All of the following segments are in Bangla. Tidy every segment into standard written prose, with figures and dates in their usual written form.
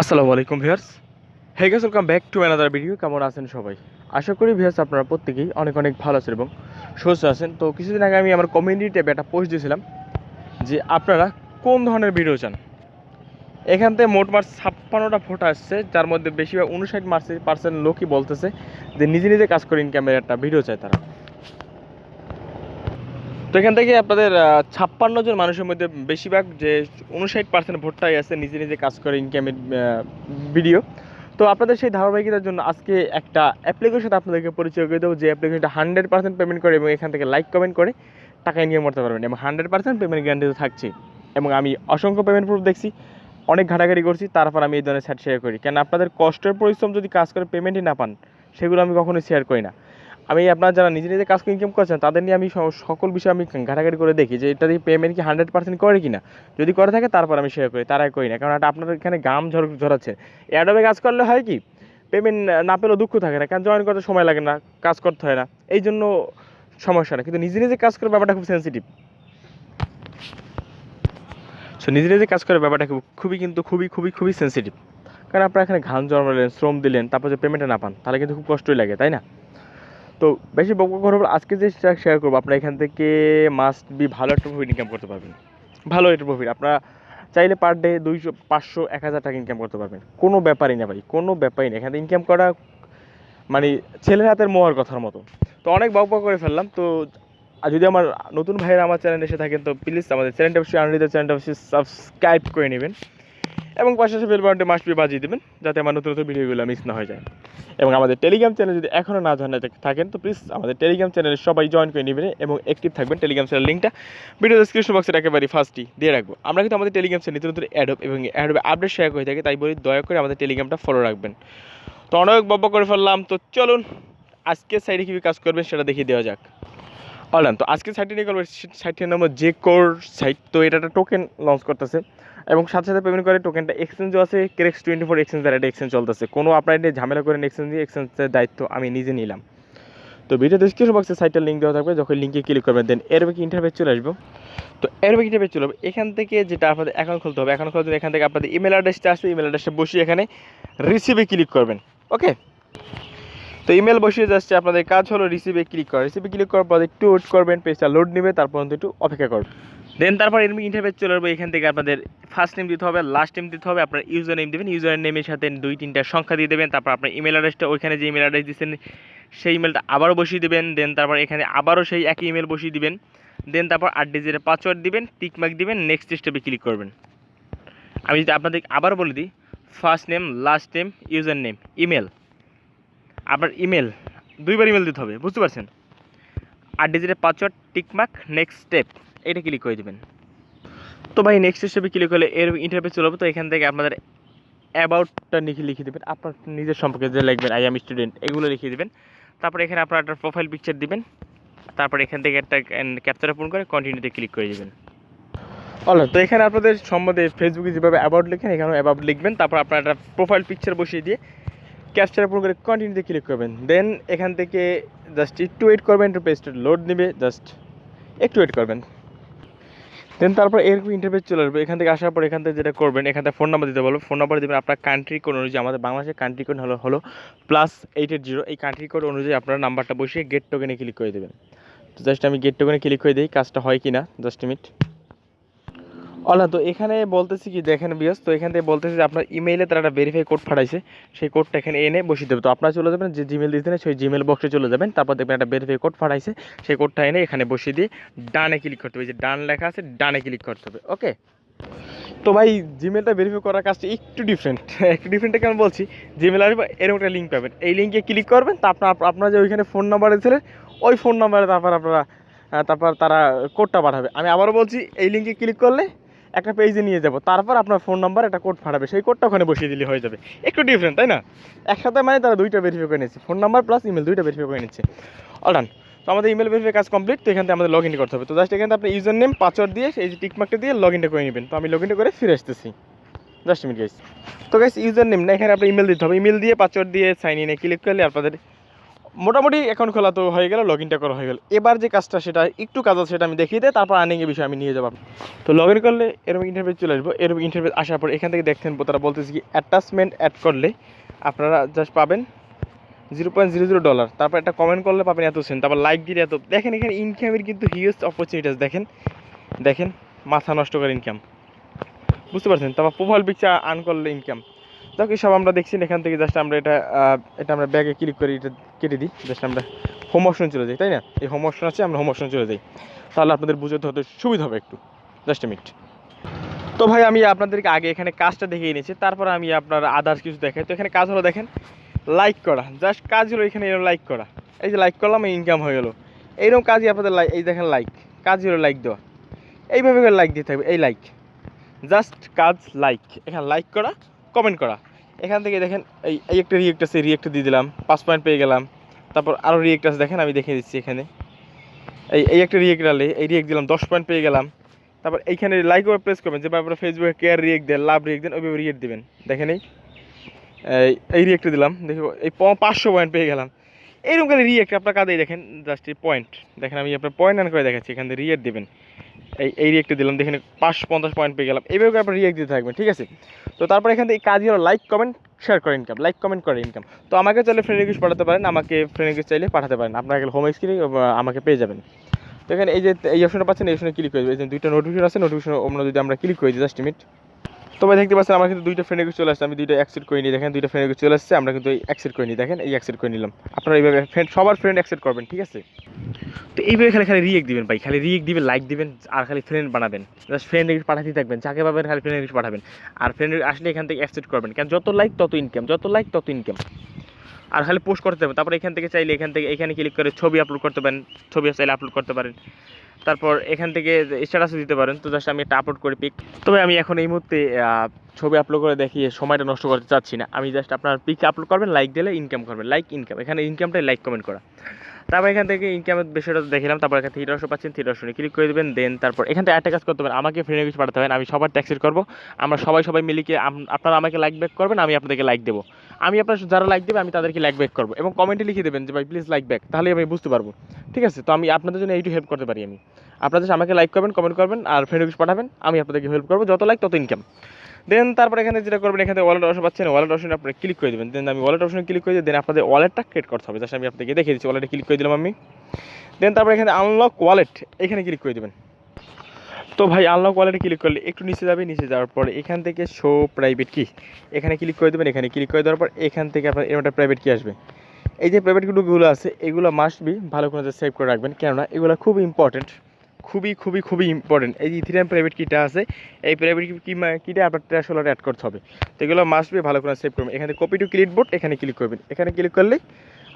আসসালামু আলাইকুম viewers. Hey guys, welcome back to another video. কেমন আছেন সবাই? আশা করি ভিউয়ার্স আপনারা প্রত্যেকেই অনেক অনেক ভালো আছেন এবং সুস্থ আছেন। তো কিছুদিন আগে আমি আমার কমিউনিটি ট্যাবে একটা পোস্ট দিয়েছিলাম যে আপনারা কোন ধরনের ভিডিও চান। এখান থেকে মোটমাট 56টা ফটো আসছে, যার মধ্যে বেশিরভাগ 59% লোকই বলতেছে যে নিজে নিজে কাজ করে ইনকামের একটা ভিডিও চায় তারা। তো এখান থেকে আপনাদের 56 জন মানুষের মধ্যে বেশিরভাগ যে 59% ভোটটাই আছে নিজে নিজে কাজ করে ইনকামের ভিডিও। তো আপনাদের সেই ধারাবাহিকতার জন্য আজকে একটা অ্যাপ্লিকেশন সাথে আপনাদেরকে পরিচয় করে দেবো, যে অ্যাপ্লিকেশনটা 100% পেমেন্ট করে এবং এখান থেকে লাইক কমেন্ট করে টাকা ইনকাম করতে পারবেন এবং 100% পেমেন্ট গ্যারান্টি তো থাকছে। এবং আমি অসংখ্য পেমেন্ট প্রুফ দেখছি, অনেক ঘাটাঘাটি করছি, তারপর আমি এই ধরনের সাইট শেয়ার করি। কেন আপনাদের কষ্টের পরিশ্রম যদি কাজ করে পেমেন্টই না পান, সেগুলো আমি কখনোই শেয়ার করি না। আমি আপনারা যারা নিজে নিজে কাজ করে ইনকাম করছেন তাদের নিয়ে আমি সকল বিষয় আমি ঘাটাঘাটি করে দেখি যে এটা দিয়ে পেমেন্ট কি 100% করে কি না। যদি করে থাকে তারপর আমি শেয়ার করি, তারাই করি না। কারণ এটা আপনার এখানে গাম ঝরাচ্ছে। অ্যাডোবে কাজ করলে হয় কি, পেমেন্ট না পেলেও দুঃখ থাকে না, কারণ জয়েন করতে সময় লাগে না, কাজ করতে হয় না, এই জন্য সমস্যা না। কিন্তু নিজে নিজে কাজ করে ব্যাপারটা খুব সেন্সিটিভ। সো নিজে নিজে কাজ করে ব্যাপারটা খুবই কিন্তু খুবই খুবই খুবই সেন্সিটিভ। কারণ আপনারা এখানে ঘাম জমালেন, শ্রম দিলেন, তারপর যে পেমেন্টটা না পান তাহলে কিন্তু খুব কষ্টই লাগে, তাই না? তো বেশি বকবক করবো, আজকে যে শেয়ার করবো আপনারা এখান থেকে মাস্ট বি ভালো একটা প্রফিট ইনকাম করতে পারবেন। ভালো একটা প্রফিট আপনারা চাইলে পার ডে 200, 500, 1000 টাকা ইনকাম করতে পারবেন। কোনো ব্যাপারই না ভাই, কোনো ব্যাপারই না। এখানে ইনকাম করা মানে ছেলের হাতের মোয়ার কথার মতো। তো অনেক বকবক করে ফেললাম। তো যদি আমার নতুন ভাইয়েরা আমার চ্যানেলে এসে থাকেন তো প্লিজ আমাদের চ্যানেলটা অবশ্যই হৃদয় চ্যানেলটা অবশ্যই সাবস্ক্রাইব করে নেবেন এবং পাশাপাশি বেল বাটনটি মাস্ট বি বাজিয়ে দেবেন, যাতে আমার নতুন নতুন ভিডিওগুলো মিস না হয়ে যায়। এবং আমাদের টেলিগ্রাম চ্যানেল যদি এখনও না জানা থাকেন তো প্লিজ আমাদের টেলিগ্রাম চ্যানেলে সবাই জয়েন করে নেবেন এবং অ্যাক্টিভ থাকবেন। টেলিগ্রাম চ্যানেল লিঙ্কটা ভিডিও ডেসক্রিপশন বক্সের একেবারে ফার্স্টই দিয়ে রাখবো। আমরা কিন্তু আমাদের টেলিগ্রাম চ্যানেল নতুন নতুন অ্যাডপ এবং অ্যাডবে আপডেট শেয়ার করে থাকি, তাই বলি দয়া করে আমাদের টেলিগ্রামটা ফলো রাখবেন। তো অনেক বকবক করে ফেললাম, তো চলুন আজকে সাইডে কীভাবে কাজ করবেন সেটা দেখিয়ে দেওয়া যাক। অলরান, তো আজকে সাইটটি নিয়ে করবো, সাইটটির নাম যে কোর সাইট। তো এটা একটা টোকেন লঞ্চ করতেছে এবং সাথে সাথে পেমেন্ট করে। টোকেনটা এক্সচেঞ্জও আছে, ক্রেক্স 24 এক্সচেঞ্জ, আর এটা এক্সচেঞ্জ চলতেছে। কোনো আপনার এটা ঝামেলা করেন এক্সচেঞ্জের দায়িত্ব আমি নিজে নিলাম। তো ভিডিও ডেসক্রিপশন বক্সে সাইটের লিঙ্ক দেওয়া থাকবে, যখন লিঙ্কে ক্লিক করবেন দেন এরবেক ইন্টারফেস চলে আসবো। তো এরবেক ইন্টারফেস চলে আসবে। এখান থেকে যেটা আপনাদের অ্যাকাউন্ট খুলতে হবে, অ্যাকাউন্ট খোলার জন্য এখান থেকে আপনাদের ইমেল অ্যাড্রেসটা আসবে, ইমেল অ্যাড্রেসটা বসিয়ে এখানে রিসিভে ক্লিক করবেন। ওকে, তো ইমেল বসিয়ে যাচ্ছে, আপনাদের কাজ হলো রিসিভে ক্লিক করা। রিসিভে ক্লিক করার পর একটু ওয়েট করবেন, পেজটা লোড নেবে, তারপর একটু অপেক্ষা করবেন। দেন তারপর এরকম ইন্টারফেস চলে আসবে। এখান থেকে আপনাদের ফার্স্ট নেম দিতে হবে, লাস্ট নেম দিতে হবে, আপনার ইউজার নেম দেবেন, ইউজার নেমের সাথে 2-3টা সংখ্যা দিয়ে দেবেন। তারপর আপনার ইমেল অ্যাড্রেসটা, ওইখানে যে ইমেল অ্যাড্রেস দিচ্ছেন সেই ইমেলটা আবারও বসিয়ে দেবেন। দেন তারপর এখানে আবারও সেই একই ইমেল বসিয়ে দিবেন। দেন তারপর 8 ডিজিটের পাসওয়ার্ড দিবেন, টিকমার্ক দিবেন, নেক্সট স্টেপে ক্লিক করবেন। আমি যদি আপনাদের আবারও বলে দিই, first name, last name, user name, email, আপনার ইমেল 2বার ইমেল দিতে হবে, বুঝতে পারছেন? 8 ডিজিটের পাসওয়ার্ড, টিকমার্ক, নেক্সট স্টেপ, এটা ক্লিক করে দেবেন। তো ভাই নেক্সট স্টেপে ক্লিক করলে এর ইন্টারফেস চলে যাবে। তো এখান থেকে আপনাদের অ্যাবাউটটা লিখে দেবেন, আপনার নিজের সম্পর্কে যে লিখবেন, আই এম স্টুডেন্ট, এগুলো লিখে দেবেন। তারপর এখানে আপনার একটা প্রোফাইল পিকচার দিবেন। তারপর এখান থেকে একটা ক্যাপচার ওপেন করে কন্টিনিউতে ক্লিক করে দেবেন। অলরাইট, তো এখানে আপনাদের সম্বন্ধে ফেসবুকে যেভাবে অ্যাবাউট লিখেন এখানেও অ্যাবাউট লিখবেন। তারপর আপনার একটা প্রোফাইল পিকচার বসিয়ে দিয়ে ক্যাপচার ওপেন করে কন্টিনিউতে ক্লিক করবেন। দেন এখান থেকে জাস্ট একটু ওয়েট করবেন, একটু পেজটা লোড নেবে, জাস্ট একটু ওয়েট করবেন। দেন তারপর এরকম ইন্টারফেস চলে আসবে। এখান থেকে আসার পর এখান থেকে যেটা করবেন, এখান থেকে ফোন নাম্বার দিতে বলবো। ফোন নাম্বার দেবেন আপনার কান্ট্রি কোড অনুযায়ী। আমাদের বাংলাদেশের কান্ট্রি কোড হলো +880। এই কান্ট্রি কোড অনুযায়ী আপনার নাম্বারটা বসিয়ে গেট টোকেনে ক্লিক করে দেবেন। তো জাস্ট আমি গেট টোকেনে ক্লিক করে দিই, কাজটা হয় কি না, জাস্ট মিনিট। অলা, তো এখানে বলতেছি কি দেখেন বিয়স, তো এখান থেকে বলতেছি যে আপনার ইমেইলে তারা একটা ভেরিফাই কোড পাঠাইছে, সেই কোডটা এখানে এনে বসিয়ে দেবে। তো আপনারা চলে যাবেন যে জিমেল দিয়েছেন সেই জিমেল বক্সে চলে যাবেন। তারপর দেখবেন একটা ভেরিফাই কোড পাঠাইছে, সেই কোডটা এনে এখানে বসিয়ে দিয়ে ডানে ক্লিক করতে হবে। যে ডান লেখা আছে ডানে ক্লিক করতে হবে। ওকে, তো ভাই জিমেলটা ভেরিফাই করার কাজটা একটু ডিফারেন্ট। একটু ডিফারেন্টটা কেন বলছি, জিমেল আসবে, এরকম একটা লিঙ্ক পাবেন, এই লিঙ্কে ক্লিক করবেন। তা আপনার যে ওইখানে ফোন নাম্বার দিয়েছিলেন ওই ফোন নাম্বারে তারপর তারা কোডটা পাঠাবে। আমি আবারও বলছি, এই লিঙ্কে ক্লিক করলে একটা পেজে নিয়ে যাব, তারপর আপনার ফোন নাম্বার একটা কোড পাঠাবে, সেই কোডটা ওখানে বসিয়ে দিলে হয়ে যাবে। একটু ডিফারেন্ট, তাই না? একসাথে মানে তারা দুইটা ভেরিফাই করে নিচ্ছে, ফোন নাম্বার প্লাস ইমেল দুইটা ভেরিফাই করে নিচ্ছে। অলরান, তো আমাদের ইমেল ভেরিফাই কাজ কমপ্লিট। তো এখান থেকে আমাদের লগ ইন করতে হবে। তো জাস্ট এখানে আপনি ইউজার নেম, পাসওয়ার্ড দিয়ে এই যে টিকমার্কটা দিয়ে লগ ইনটা করে নেবেন। তো আমি লগ ইনটা করে ফিরে আসতেছি, জাস্ট মিনিট গাইস। তো গাইস ইউজার নেম না, এখানে আপনি ইমেল দিতে হবে। ইমেল দিয়ে পাসওয়ার্ড দিয়ে সাইন ইনে ক্লিক করলে আপনাদের মোটামুটি অ্যাকাউন্ট খোলা তো হয়ে গেল, লগ ইনটা করা হয়ে গেল। এবার যে কাজটা সেটা একটু কাজ আছে, সেটা আমি দেখিয়ে দিই, তারপর আর্নিংয়ের বিষয়ে আমি নিয়ে যাবো। তো লগ ইন করলে এরকম ইন্টারফেস চলে আসবো। এরকম ইন্টারফেস আসার পর এখান থেকে দেখছেন তারা বলতেছে কি অ্যাটাচমেন্ট অ্যাড করলে আপনারা জাস্ট পাবেন $0.00। তারপর একটা কমেন্ট করলে পাবেন এত সেন্ট, তারপর লাইক দিলে এত। দেখেন এখানে ইনকামের কিন্তু হিউজ অপরচুনিটিস। দেখেন দেখেন মাথা নষ্ট করে ইনকাম, বুঝতে পারছেন। তারপর প্রোফাইল পিকচার আর্ন করলে ইনকাম। যাক সব আমরা দেখছি এখান থেকে। জাস্ট আমরা এটা আমরা ব্যাগে ক্লিক করি, এটা কেটে দিই। জাস্ট আমরা হোম অপশন চলে যাই, তাই না? এই হোম অপশন আছে, আমরা হোম অপশন চলে যাই, তাহলে আপনাদের বুঝতে হতে সুবিধা হবে একটু। Just a minute. তো ভাই আমি আপনাদেরকে আগে এখানে কাজটা দেখিয়ে নিয়েছি, তারপর আমি আপনার আদার্স কিছু দেখাই। তো এখানে কাজ হলো দেখেন লাইক করা, জাস্ট কাজ হলো এখানে এরকম লাইক করা। এই যে লাইক করলাম, এই ইনকাম হয়ে গেলো। এইরকম কাজই আপনাদের এই দেখেন লাইক, কাজ হলো লাইক দেওয়া। এইভাবে করে লাইক দিতে থাকবে, এই লাইক, জাস্ট কাজ লাইক। এখানে লাইক করা, কমেন্ট করা। এখান থেকে দেখেন এই একটা রিয়েক্ট আছে, রিয়েক্ট দিয়ে দিলাম, 5 পয়েন্ট পেয়ে গেলাম। তারপর আরও রিয়েক্ট আছে, দেখেন আমি দেখিয়ে দিচ্ছি এখানে। এই একটা রিয়েক্ট আলে এই রিয়েক্ট দিলাম, 10 পয়েন্ট পেয়ে গেলাম। তারপর এইখানে লাইক করে প্রেস করবেন, যেভাবে আপনারা ফেসবুকে কেয়ার রিয়েক্ট দেন, লাভ রিয়েক্ট দেন, ওইভাবে রিয়েক্ট দেবেন। দেখেন এই রিয়েক্টে দিলাম, দেখো এই 500 পয়েন্ট পেয়ে গেলাম। এইরকম করে রিয়েক্ট আপনার কাজেই দেখেন, জাস্ট এই পয়েন্ট দেখেন, আমি আপনার পয়েন্ট আন করে দেখাচ্ছি। এখান থেকে রিয়েক্ট দেবেন, এই রিয়েক্টে দিলাম, দেখেন 550 পয়েন্ট পেয়ে গেলাম। এইভাবে আপনার রিয়েক্ট দিতে থাকবেন, ঠিক আছে? তো তারপর এখান থেকে কাজই হলো লাইক কমেন্ট শেয়ার করে ইনকাম, লাইক কমেন্ট করে ইনকাম। তো আমাকে চাইলে ফ্রেন্ড রিকোয়েস্ট পাঠাতে পারেন, আমাকে ফ্রেন্ড রিকোয়েস্ট চাইলে পাঠাতে পারেন। আপনার হোম স্ক্রিনে আমাকে পেয়ে যাবেন। তো এখানে এই যে এই অপশনটা পাচ্ছেন, এই অপশনে ক্লিক করে দেবেন। দুইটা নোটিফিকেশন আছে, নোটিফিকেশন অন্য যদি আমরা ক্লিক করে দিই, জাস্ট মিনিট। তো ভাই দেখতে পাচ্ছেন আমার কিন্তু দুইটা ফ্রেন্ড রিকোয়েস্ট চলে আসছে, আমি দুইটা অ্যাকসেপ্ট করে নিই। দেখেন দুইটা ফ্রেন্ড রিকোয়েস্ট চলে আসছে, আমরা কিন্তু অ্যাকসেপ্ট করে নিই। দেখেন এই অ্যাকসেপ্ট করে নিলাম। আপনারা এইভাবে সবার ফ্রেন্ড অ্যাকসেপ্ট করবেন, ঠিক আছে? তো এইভাবে খালি রিয়েক্ট দিবেন ভাই, খালি রিয়েক্ট দিবেন, লাইক দিবেন, আর খালি ফ্রেন্ড বানাবেন। জাস্ট ফ্রেন্ড রিকোয়েস্ট পাঠাতেই থাকবেন, যাকে পাবেন খালি ফ্রেন্ড রিকোয়েস্ট পাঠাবেন। আর ফ্রেন্ড আসলে এখান থেকে অ্যাকসেপ্ট করবেন, কারণ যত লাইক তত ইনকাম, যত লাইক তত ইনকাম। আর খালি পোস্ট করতে হবে। তারপর এখান থেকে চাইলে এখানে ক্লিক করে ছবি আপলোড করতে পারেন, ছবি চাইলে আপলোড করতে পারেন। তারপর এখান থেকে স্ট্যাটাসও দিতে পারেন। তো জাস্ট আমি একটা আপলোড করে পিক। তবে আমি এখন এই মুহূর্তে ছবি আপলোড করে দেখিয়ে সময়টা নষ্ট করতে চাচ্ছি না। আমি জাস্ট আপনার পিক আপলোড করবেন, লাইক দিলে ইনকাম করবেন, লাইক ইনকাম। এখানে ইনকামটাই লাইক কমেন্ট করা। তারপর এখান থেকে ইনকামের বিষয়টা দেখিলাম। তারপর এখান থেকে 300 পাচ্ছেন, 300 ক্লিক করে দেবেন। দেন তারপর এখান থেকে একটা কাজ করতে পারেন, আমাকে ফ্রেন্ড রিকোয়েস্ট পাঠাতে হবে। আমি সবার ট্যাক্সের করবো, আমরা সবাই মিলিকে আপনারা আমাকে লাইক ব্যাক করবেন, আমি আপনাদেরকে লাইক দেবো। আমি আপনার যারা লাইক দেবে আমি তাদেরকে লাইক ব্যাক করবো, এবং কমেন্টে লিখে দেবেন যে ভাই প্লিজ লাইক ব্যাক, তাহলে আমি বুঝতে পারবো, ঠিক আছে? তো আমি আপনাদের জন্য এইটু হেল্প করতে পারি। আমি আপনাদের আমাকে লাইক করবেন, কমেন্ট করবেন, আর ফ্রেন্ড রিকোয়েস্ট পাঠাবেন, আমি আপনাদেরকে হেল্প করবো। যত লাইক তত ইনকাম। দেন তারপর এখানে যেটা করবেন, এখানে ওয়ালেট অপশন পাচ্ছেন, ওয়ালেট অপশনে আপনি ক্লিক করে দেবেন। দেন আমি ওয়ালেট অপশনে ক্লিক করে দেন আপনাদের ওয়ালেটটা ক্রিয়েট করতে হবে। জাস্ট আমি আপনাদেরকে দেখিয়ে দিচ্ছি, ওয়ালেটে ক্লিক করে দিলাম আমি। দেন তারপর এখানে আনলক ওয়ালেট, এখানে ক্লিক করে দেবেন। তো ভাই আনলক ওয়ালেটে ক্লিক করলে একটু নিচে যাবে, নিচে যাওয়ার পর এখান থেকে শো প্রাইভেট কি, এখানে ক্লিক করে দেবেন। এখানে ক্লিক করে দেওয়ার পর এখান থেকে আপনার এরকম একটা প্রাইভেট কি আসবে। এই যে প্রাইভেট কিগুলো আছে, এগুলো মাস্ট বি ভালো করে সেভ করে রাখবেন, কেননা এগুলো খুব ইম্পর্টেন্ট, খুবই ইম্পর্টেন্ট। এই যে ইথেরিয়াম প্রাইভেট কিটা আছে, এই প্রাইভেট কিটা আপনার ট্র্যাশ ওয়ালেটে অ্যাড করতে হবে। তো এগুলো মাস্ট বি ভালো করে সেভ করবেন। এখানে কপি টু ক্লিপবোর্ড, এখানে ক্লিক করবেন। এখানে ক্লিক করলে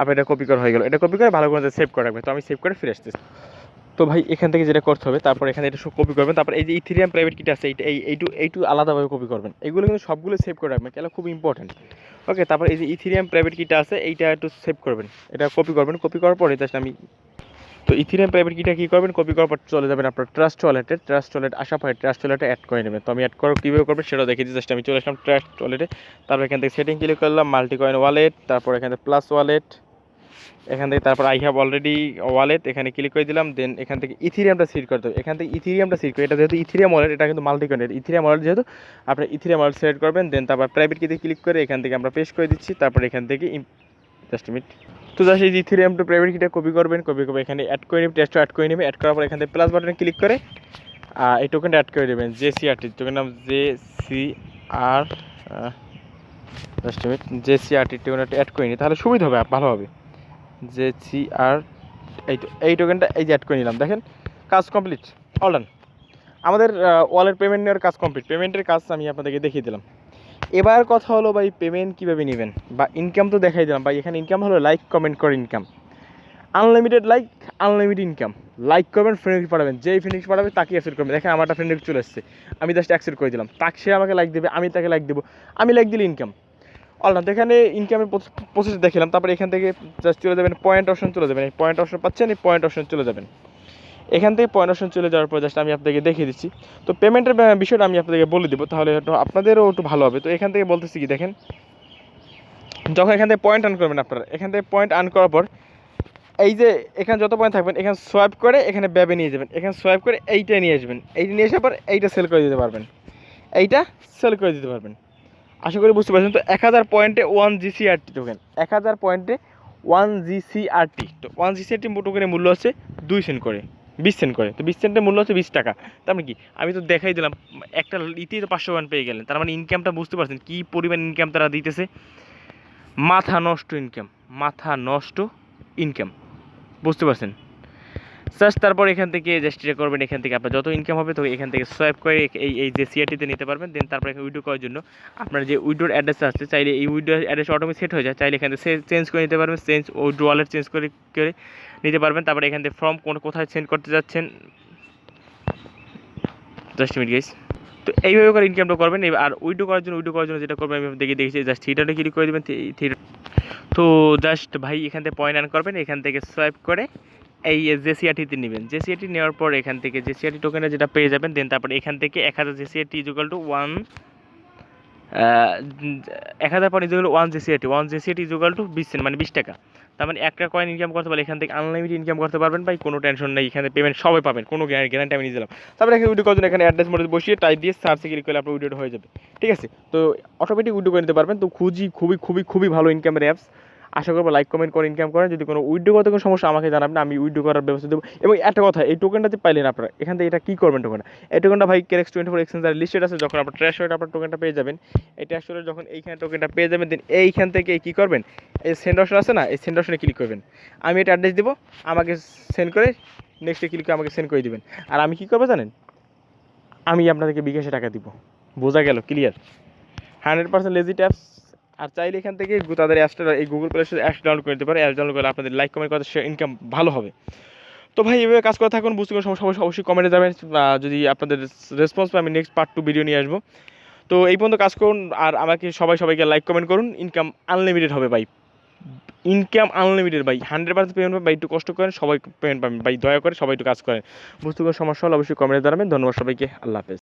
আপনার এটা কপি করা হয়ে গেল। এটা কপি করে ভালো করে সেভ করে রাখবেন। তো আমি সেভ করে ফিরে আসতেছি। তো ভাই এখান থেকে যেটা করতে হবে, তারপর এখানে এটা সব কপি করবেন। তারপর এই যে ইথেরিয়াম প্রাইভেট কিটা আছে, এইটু আলাদাভাবে কপি করবেন। এগুলো কিন্তু সবগুলো সেভ করে রাখবেন, কেন খুব ইম্পর্টেন্ট। ওকে, তারপর এই যে ইথেরিয়াম প্রাইভেট কিটা আছে, এইটা একটু সেভ করবেন, এটা কপি করবেন। কপি করার পরে জাস্ট আমি তো ইথেরিয়াম প্রাইভেট কিটা কী করবেন, কপি করার পর চলে যাবেন আপনার ট্রাস্ট ওয়ালেট আসার পরে ট্রাস্ট ওয়ালেটে অ্যাড করে নেবেন। তো আমি অ্যাড করার কীভাবে করবেন সেটাও দেখিয়ে দিই। জাস্ট আমি চলে আসলাম ট্রাস্ট ওয়ালেটে। তারপর এখান থেকে সেটিং ক্লিক করলাম, মাল্টি কয়েন ওয়ালেট, তারপর এখান থেকে প্লাস ওয়ালেট, এখান থেকে তারপর আই হ্যাভ অলরেডি ওয়ালেট, এখানে ক্লিক করে দিলাম। দেন এখান থেকে ইথেরিয়ামটা সিলেক্ট করতে হবে। এখান থেকে ইথেরিয়ামটা সিলেক্ট করে, এটা যেহেতু ইথেরিয়াম ওয়ালেট, এটা কিন্তু মাল্টি কয়েন ইথেরিয়াম ওয়ালেট, যেহেতু আপনার ইথেরিয়াম ওয়ালেট সিলেক্ট করবেন। দেন তারপর প্রাইভেট কিতে ক্লিক করে এখান থেকে আমরা পেস্ট করে দিচ্ছি। তারপর এখান থেকে জাস্ট মিনিট। তো জাস্ট এই ইথেরিয়াম টু প্রাইভেট কিটা কপি করবেন, কপি করে এখানে অ্যাড করে নেবেন, টেস্টও অ্যাড করে নেবেন। অ্যাড করার পর এখান থেকে প্লাস বাটনে ক্লিক করে এই টোকেনটা অ্যাড করে দেবেন, জেসিআরটি টোকেন নাম জেসিআর, জাস্ট মিনিট, জেসিআরটি টোকেনটা অ্যাড করে নিই, তাহলে সুবিধা হবে, ভালো হবে। জেসিআর এই টোকেনটা এই যে অ্যাড করে নিলাম। দেখেন কাজ কমপ্লিট, অল ডান। আমাদের ওয়ালেট পেমেন্ট নেওয়ার কাজ কমপ্লিট, পেমেন্টের কাজ আমি আপনাদেরকে দেখিয়ে দিলাম। এবার কথা হলো ভাই পেমেন্ট কীভাবে নেবেন, বা ইনকাম তো দেখাই দিলাম ভাই। এখানে ইনকাম হলো লাইক কমেন্ট করে income, unlimited like, unlimited income. Like করবেন, ফ্রেন্ড পাঠাবেন, যেই ফ্রেন্ড পাঠাবে তাকে অ্যাকসেপ্ট করবেন। দেখেন আমার একটা ফ্রেন্ড চলে এসেছে, আমি জাস্ট অ্যাকসেপ্ট করে দিলাম, তাকে সে আমাকে লাইক দেবে, আমি তাকে লাইক দেবো, আমি লাইক দিলে ইনকাম। অলরাউন্ড এখানে ইনকামের প্রসেস দেখিলাম। তারপরে এখান থেকে জাস্ট চলে যাবেন পয়েন্ট অপশন, চলে যাবেন এই পয়েন্ট অপশন পাচ্ছেন, এই পয়েন্ট অপশন চলে যাবেন। এখান থেকে পয়েন্ট অপশন চলে যাওয়ার পর জাস্ট আমি আপনাদেরকে দেখিয়ে দিচ্ছি। তো পেমেন্টের বিষয়টা আমি আপনাদেরকে বলে দেবো, তাহলে একটু আপনাদেরও একটু ভালো হবে। তো এখান থেকে বলতেছি কি, দেখেন যখন এখান থেকে পয়েন্ট আর্ন করবেন আপনারা, এখান থেকে পয়েন্ট আর্ন করার পর এই যে এখানে যত পয়েন্ট থাকবেন এখানে সোয়াইপ করে এখানে ব্যাবে নিয়ে যাবেন, এখানে সোয়াইপ করে এইটা নিয়ে আসবেন, এইটা নিয়ে আসার পর এইটা সেল করে দিতে পারবেন, এইটা সেল করে দিতে পারবেন। আশা করি বুঝতে পারছেন। তো 1000 পয়েন্টে 1 জিসিআরটি টোকেন, 1000 পয়েন্টে 1 জিসিআরটি। তো 1 জিসিআরটি টোকেনের মূল্য হচ্ছে 2 সেন্ট করে, 20 সেন্ট করে। তো 20 সেন্টের মূল্য হচ্ছে 20 টাকা। তার মানে কি, আমি তো দেখাই দিলাম একটা ইতেই তো 500 পয়েন্ট পেয়ে গেলেন। তার মানে ইনকামটা বুঝতে পারছেন কী পরিমাণ ইনকাম তারা দিতেছে। মাথা নষ্ট ইনকাম, মাথা নষ্ট ইনকাম, বুঝতে পারছেন। জাস্ট তারপর এখান থেকে জাস্ট এটা করবেন, এখান থেকে আপনার যত ইনকাম হবে তো এখান থেকে সোয়াইপ করে এই যে সিআরটিতে নিতে পারবেন। দেন তারপর এখানে উইড্রো করার জন্য আপনার যে উইড্রোর অ্যাড্রেস আছে, চাইলে এই উইড্রো অ্যাড্রেস অটোমেটিক সেট হয়ে যায়, চাইলে এখান থেকে চেঞ্জ করে নিতে পারবেন, চেঞ্জ উইড্রো ওয়ালেট চেঞ্জ করে নিতে পারবেন। তারপরে এখান থেকে ফর্ম কোথায় সেন্ড করতে যাচ্ছেন, জাস্ট মিনিট গাইস। তো এইভাবে করে ইনকামটা করবেন। আর উইড্রো করার জন্য যেটা করবেন আমি দেখেছি, জাস্ট থিয়েটারটা ক্লিক করে দেবেন। তো জাস্ট ভাই এখান থেকে পয়েন্ট আর্ন করবেন, এখান থেকে সোয়াইপ করে এই জেসিআরটিতে নেবেন। জেসিআরটি নেওয়ার পর এখান থেকে জেসিআরটি টোকেনটা যেটা পেয়ে যাবেন, দেন তারপরে এখান থেকে 1000 JCRT equal to 1000 point equal to 1 JCRT, 1 JCRT equal to 20 cent, মানে 20 টাকা। তার মানে একটা কয়েন ইনকাম করতে পারলে এখান থেকে আনলিমিটেড ইনকাম করতে পারবেন ভাই, কোনো টেনশন নেই। এখানে পেমেন্ট সবাই পাবেন, কোনো গ্যারান্টি আমি নিয়ে দিলাম। তারপরে এখানে উইড্রো করার জন্য এখানে অ্যাড্রেস মধ্যে বসিয়ে টাইপ দিয়ে সার্চে ক্লিক করলে আপনার উইড্রোটা হয়ে যাবে, ঠিক আছে। তো অটোমেটিক উইড্রো করে নিতে পারবেন। তো খুবই ভালো ইনকামের অ্যাপস। আশা করবো লাইক কমেন্ট করে ইনকাম করেন। যদি কোনো উইড্রো করতে কোনো সমস্যা আমাকে জানাবেন, আমি উইড্রো করার ব্যবস্থা দেবো। এবং একটা কথা, এই টোকেনটা যে পাইলেন আপনারা, এখান থেকে এটা কী করবেন টোকেনটা, এই টোকেনটা ভাই কেরেক্স 24 এক্সচেঞ্জার লিস্টেড আছে। যখন আপনার ট্র্যাশ ওয়েট আপনার টোকেনটা পেয়ে যাবেন, এই ট্র্যাশ ওয়েট যখন এইখানে টোকেনটা পেয়ে যাবেন, দেন এইখান থেকে কী করবেন, এই সেন্ড অপশন আছে না, এই সেন্ড অপশনে ক্লিক করবেন। আমি এটা অ্যাড্রেস দেবো, আমাকে সেন্ড করে নেক্সটে ক্লিক করে আমাকে সেন্ড করে দিবেন। আর আমি কী করবো জানেন, আমি আপনাদেরকে বিকাশে টাকা দিব। বোঝা গেল? ক্লিয়ার? 100% legit apps. আর চাইলে এখান থেকে তাদের অ্যাপসটা, এই গুগল প্লে স্টোরে অ্যাপস ডাউনলোড করে নিতে পারে। অ্যাপস ডাউনলোড করলে আপনাদের লাইক কমেন্ট করতে ইনকাম ভালো হবে। তো ভাই এভাবে কাজ করে থাকুন, বুঝতে কোনো সমস্যা অবশ্যই কমেন্টে যাবেন। যদি আপনাদের রেসপন্স পাই আমি নেক্সট পার্ট 2 ভিডিও নিয়ে আসবো। তো এই পর্যন্ত কাজ করুন, আর আমাকে সবাইকে লাইক কমেন্ট করুন। ইনকাম আনলিমিটেড হবে ভাই, ইনকাম আনলিমিটেড ভাই, 100% পেমেন্ট পাবেন ভাই। একটু কষ্ট করেন, সবাই পেমেন্ট পাবেন ভাই, দয়া করে সবাই একটু কাজ করেন। বুঝতে কোনো সমস্যা হলে অবশ্যই কমেন্টে জানাবেন। ধন্যবাদ সবাইকে, আল্লাহ হাফেজ।